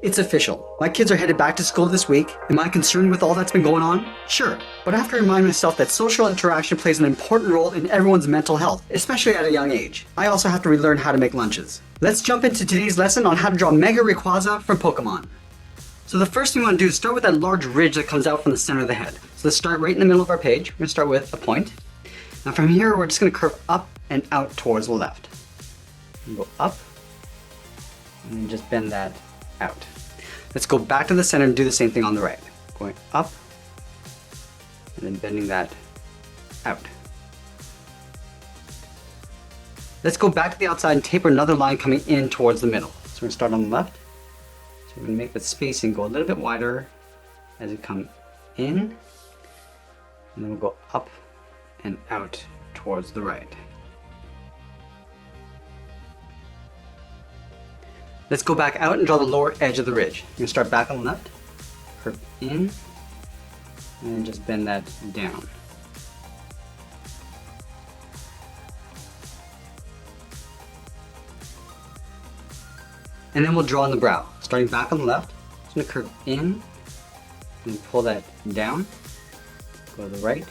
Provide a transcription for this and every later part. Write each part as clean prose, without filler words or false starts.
It's official. My kids are headed back to school this week. Am I concerned with all that's been going on? Sure, but I have to remind myself that social interaction plays an important role in everyone's mental health, especially at a young age. I also have to relearn how to make lunches. Let's jump into today's lesson on how to draw Mega Rayquaza from Pokemon. So the first thing we want to do is start with that large ridge that comes out from the center of the head. So let's start right in the middle of our page. We're going to start with a point. Now from here, we're just going to curve up and out towards the left. And go up, and then just bend that out. Let's go back to the center and do the same thing on the right. Going up, and then bending that out. Let's go back to the outside and taper another line coming in towards the middle. So we're going to start on the left. So we're going to make the spacing go a little bit wider as it comes in. And then we'll go up and out towards the right. Let's go back out and draw the lower edge of the ridge. You're going to start back on the left, curve in, and then just bend that down. And then we'll draw on the brow. Starting back on the left, just going to curve in, and pull that down, go to the right.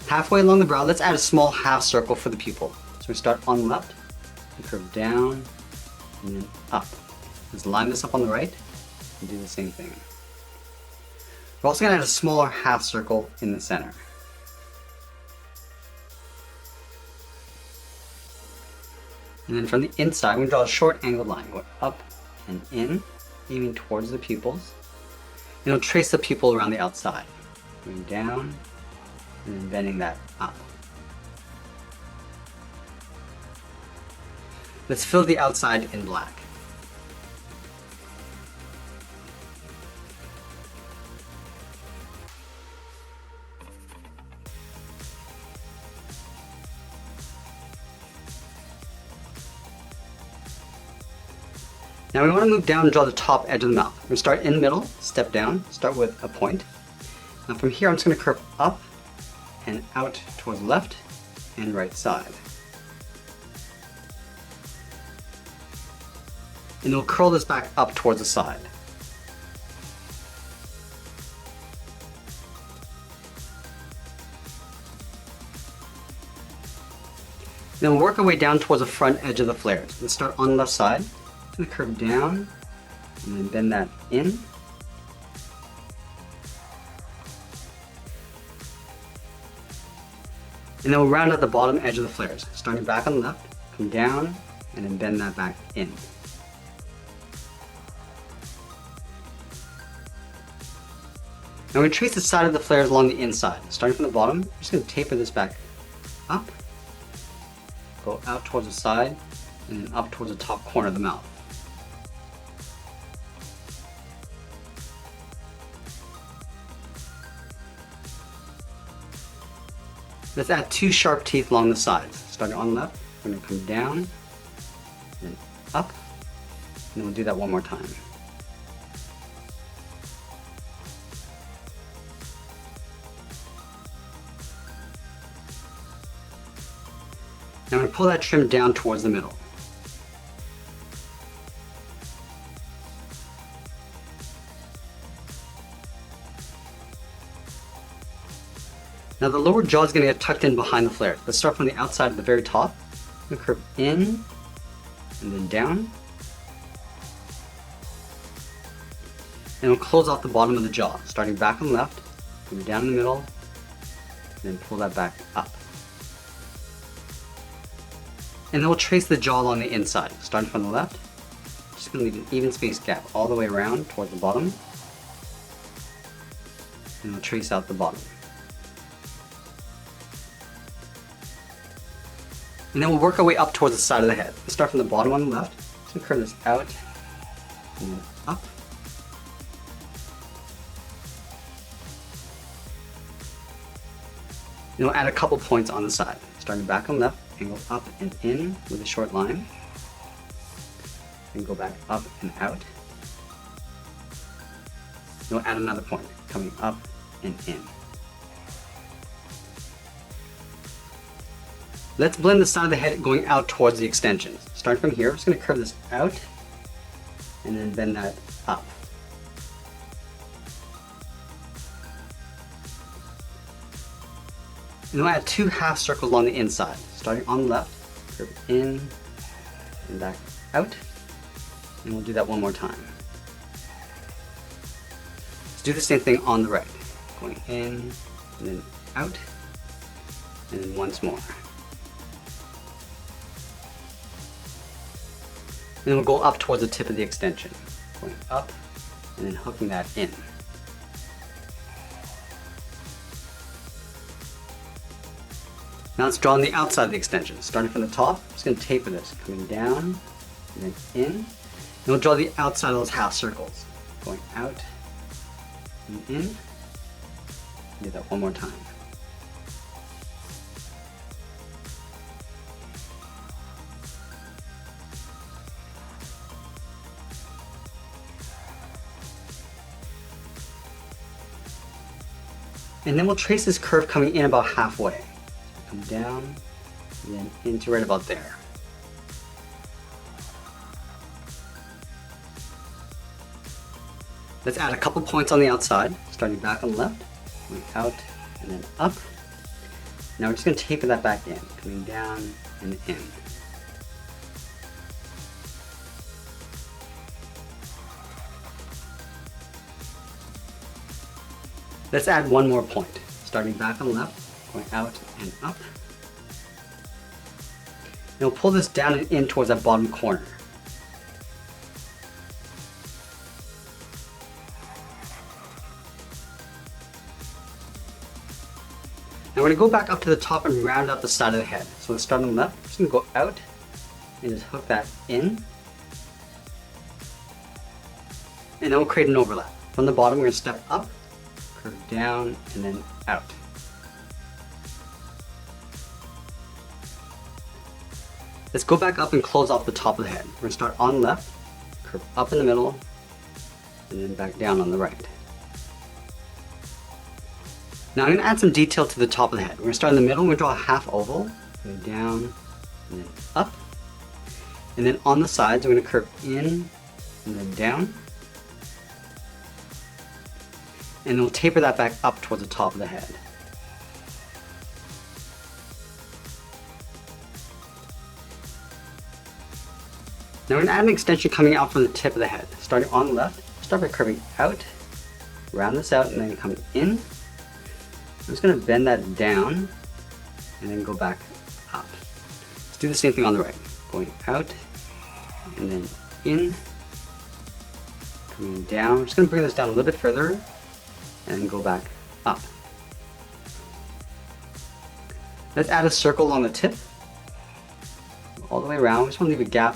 Halfway along the brow, let's add a small half circle for the pupil. So we start on the left, and curve down, and then up. Let's line this up on the right, and do the same thing. We're also going to add a smaller half circle in the center. And then from the inside, we're going to draw a short angled line, going up and in, aiming towards the pupils. And we'll trace the pupil around the outside, going down, and then bending that up. Let's fill the outside in black. Now we want to move down and draw the top edge of the mouth. We're going to start in the middle, step down, start with a point. Now from here I'm just going to curve up and out towards the left and right side. And we'll curl this back up towards the side. Then we'll work our way down towards the front edge of the flares. Let's start on the left side. I'm going to curve down and then bend that in. And then we'll round out the bottom edge of the flares. Starting back on the left, come down, and then bend that back in. Now we trace the side of the flares along the inside. Starting from the bottom, I'm just going to taper this back up, go out towards the side, and then up towards the top corner of the mouth. Let's add two sharp teeth along the sides. Starting on the left, we're going to come down, and up, and then we'll do that one more time. Now I'm going to pull that trim down towards the middle. Now the lower jaw is going to get tucked in behind the flare. Let's start from the outside at the very top. I'm going to curve in and then down. And we'll close off the bottom of the jaw. Starting back on the left, come down in the middle, and then pull that back up. And then we'll trace the jaw along the inside. Starting from the left, just going to leave an even space gap all the way around towards the bottom. And we'll trace out the bottom. And then we'll work our way up towards the side of the head. Let's start from the bottom on the left. So curve this out and then up. And we'll add a couple points on the side. Starting back on the left, angle up and in with a short line. And go back up and out. And we'll add another point coming up and in. Let's blend the side of the head going out towards the extensions. Starting from here, I'm just going to curve this out and then bend that up. And we'll add 2 half circles along the inside. Starting on the left, curve in and back out. And we'll do that one more time. Let's do the same thing on the right. Going in and then out and then once more. And then we'll go up towards the tip of the extension. Going up and then hooking that in. Now let's draw on the outside of the extension. Starting from the top, I'm just going to taper this, coming down and then in. And we'll draw the outside of those half circles. Going out and in. Do that one more time. And then we'll trace this curve coming in about halfway. Come down and then into right about there. Let's add a couple points on the outside, starting back on the left, going out and then up. Now we're just going to taper that back in, coming down and in. Let's add one more point, starting back on the left, going out and up. And we'll pull this down and in towards that bottom corner. Now we're going to go back up to the top and round out the side of the head. So let's start on the left. I'm just going to go out and just hook that in. And then we'll create an overlap. From the bottom, we're going to step up, curve down, and then out. Let's go back up and close off the top of the head. We're going to start on the left, curve up in the middle, and then back down on the right. Now I'm going to add some detail to the top of the head. We're going to start in the middle, we're going to draw a half oval, going down, and then up. And then on the sides, we're going to curve in, and then down. And we'll taper that back up towards the top of the head. Now we're going to add an extension coming out from the tip of the head. Starting on the left, start by curving out, round this out, and then coming in. I'm just going to bend that down and then go back up. Let's do the same thing on the right. Going out and then in, coming down. I'm just going to bring this down a little bit further and then go back up. Let's add a circle along the tip, all the way around. We just want to leave a gap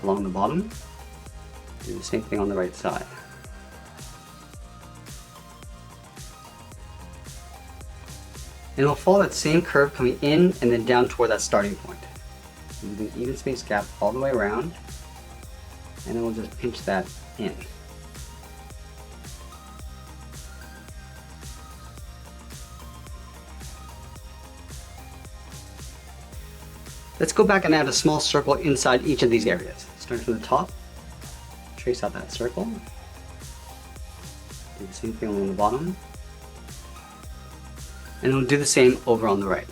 along the bottom. Do the same thing on the right side. And we'll follow that same curve coming in and then down toward that starting point. Leaving an even space gap all the way around, and then we'll just pinch that in. Let's go back and add a small circle inside each of these areas. Starting from the top, trace out that circle. Do the same thing along the bottom. And we'll do the same over on the right.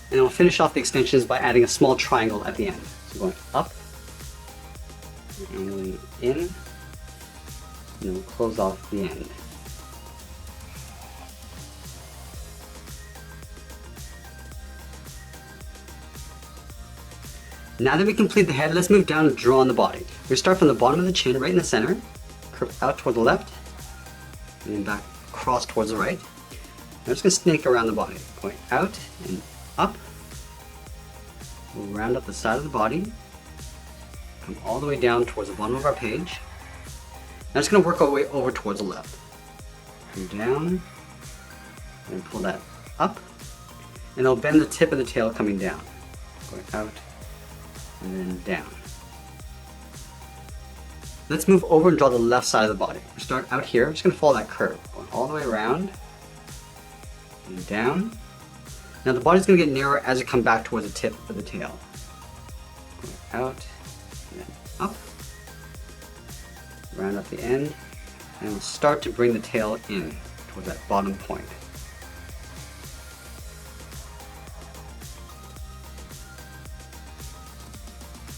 And we'll finish off the extensions by adding a small triangle at the end. So going up, and going in, and then we'll close off the end. Now that we complete the head, let's move down and draw on the body. We're going to start from the bottom of the chin, right in the center, curve out toward the left, and then back across towards the right. I'm just going to snake around the body, going out and up. We'll round up the side of the body, come all the way down towards the bottom of our page. Now it's going to work our way over towards the left. Come down, and pull that up, and it'll bend the tip of the tail coming down, going out, and then down. Let's move over and draw the left side of the body. We start out here. I'm just going to follow that curve, going all the way around and down. Now the body's going to get narrower as you come back towards the tip of the tail. Going out and then up, round up the end, and we'll start to bring the tail in towards that bottom point.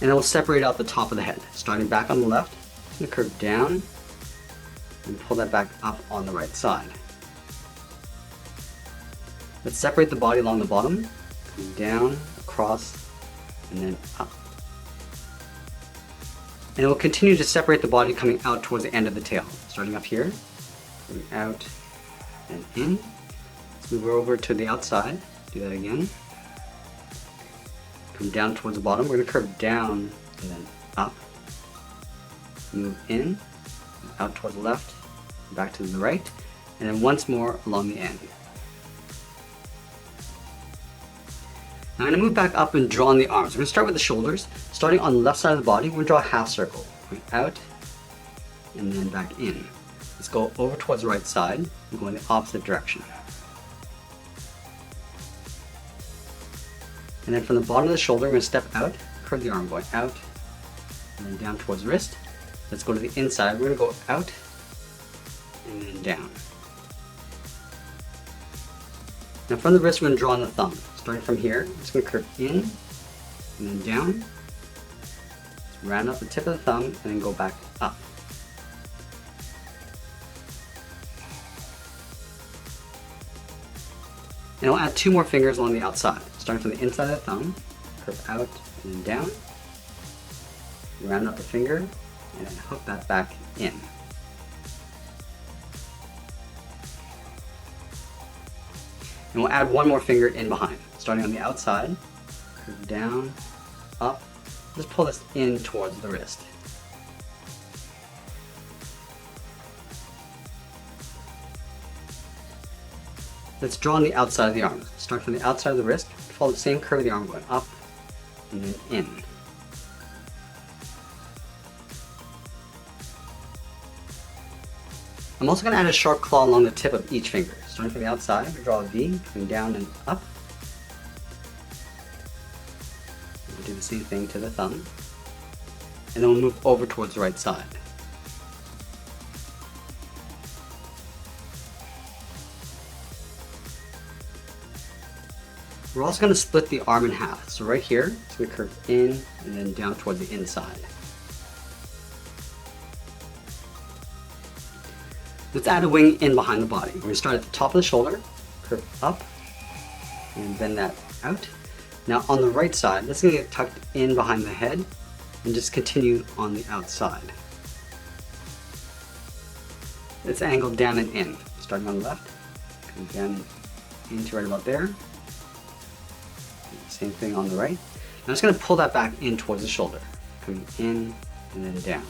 And then we'll separate out the top of the head. Starting back on the left, it's going to curve down and pull that back up on the right side. Let's separate the body along the bottom, coming down, across, and then up. And we'll continue to separate the body coming out towards the end of the tail. Starting up here, going out and in. Let's move over to the outside, do that again. Come down towards the bottom. We're going to curve down and then up. Move in, out towards the left, back to the right, and then once more along the end. Now I'm going to move back up and draw on the arms. We're going to start with the shoulders. Starting on the left side of the body, we're going to draw a half circle. Going out and then back in. Let's go over towards the right side and go in the opposite direction. And then from the bottom of the shoulder, we're going to step out, curve the arm going out, and then down towards the wrist. Let's go to the inside. We're going to go out and then down. Now from the wrist, we're going to draw on the thumb. Starting from here, it's going to curve in and then down. Let's round up the tip of the thumb and then go back up. And we'll add 2 more fingers along the outside. Starting from the inside of the thumb, curve out and then down. Round up the finger and then hook that back in. And we'll add 1 more finger in behind. Starting on the outside, curve down, up. Just pull this in towards the wrist. Let's draw on the outside of the arm. Start from the outside of the wrist, follow the same curve of the arm going up and then in. I'm also going to add a sharp claw along the tip of each finger. Starting from the outside, we draw a V, coming down and up. We'll do the same thing to the thumb. And then we'll move over towards the right side. We're also going to split the arm in half. So right here, it's going to curve in and then down towards the inside. Let's add a wing in behind the body. We're going to start at the top of the shoulder, curve up, and bend that out. Now on the right side, this is going to get tucked in behind the head and just continue on the outside. It's angled down and in. Starting on the left, come down into right about there. Same thing on the right. I'm just going to pull that back in towards the shoulder, coming in and then down.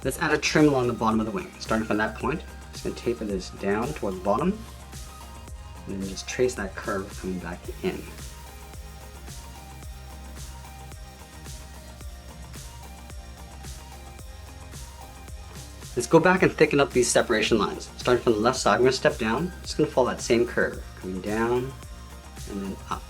Let's add a trim along the bottom of the wing. Starting from that point, I'm just going to taper this down towards the bottom, and then just trace that curve coming back in. Let's go back and thicken up these separation lines. Starting from the left side, we're going to step down. Just going to follow that same curve, coming down and then up.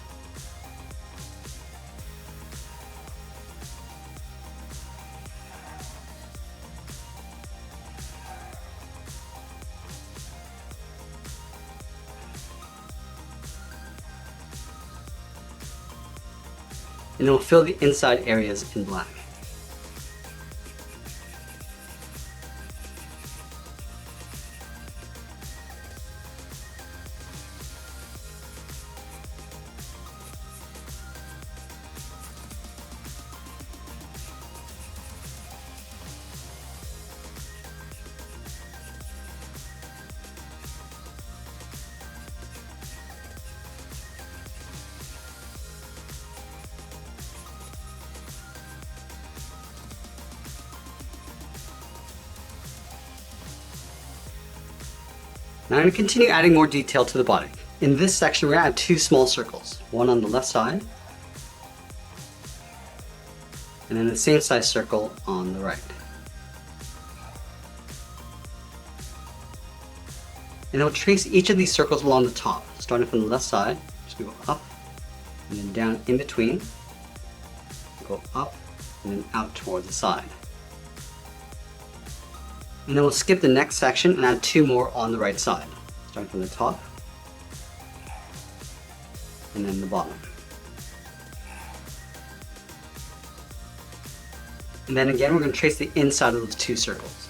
And then we'll fill the inside areas in black. Now I'm going to continue adding more detail to the body. In this section, we're going to add 2 small circles, one on the left side And then the same size circle on the right. And then we'll trace each of these circles along the top, starting from the left side. Just go up and then down in between. Go up and then out towards the side. And then we'll skip the next section and add 2 more on the right side, starting from the top and then the bottom. And then again, we're going to trace the inside of those 2 circles.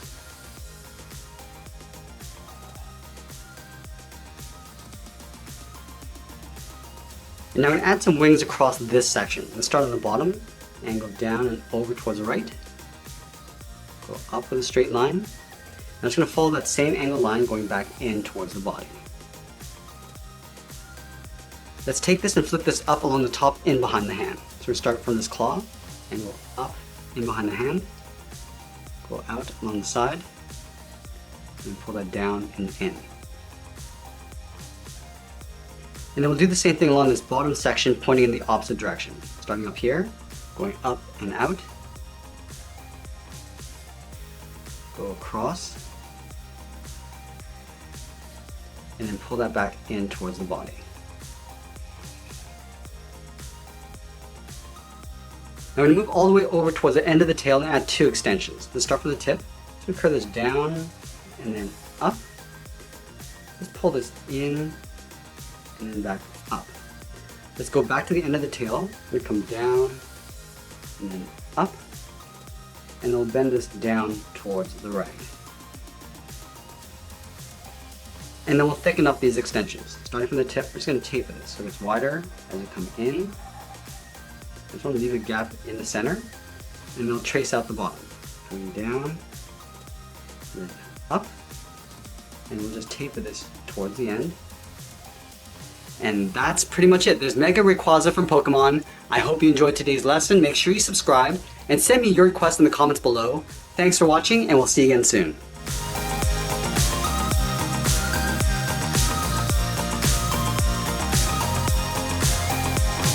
And now we're going to add some wings across this section. Let's start on the bottom and go down and over towards the right. Go up with a straight line. I'm just going to follow that same angled line going back in towards the body. Let's take this and flip this up along the top in behind the hand. So we start from this claw and go up in behind the hand, go out along the side, and pull that down and in. And then we'll do the same thing along this bottom section, pointing in the opposite direction. Starting up here, going up and out, go across, and then pull that back in towards the body. Now we're going to move all the way over towards the end of the tail and add 2 extensions. Let's start from the tip. So we curve this down and then up. Let's pull this in and then back up. Let's go back to the end of the tail. We come down and then up. And we'll bend this down towards the right. And then we'll thicken up these extensions. Starting from the tip, we're just going to taper this so it's wider as we come in. I just want to leave a gap in the center, and we'll trace out the bottom. Coming down, then up, and we'll just taper this towards the end. And that's pretty much it. There's Mega Rayquaza from Pokemon. I hope you enjoyed today's lesson. Make sure you subscribe, and send me your requests in the comments below. Thanks for watching, and we'll see you again soon.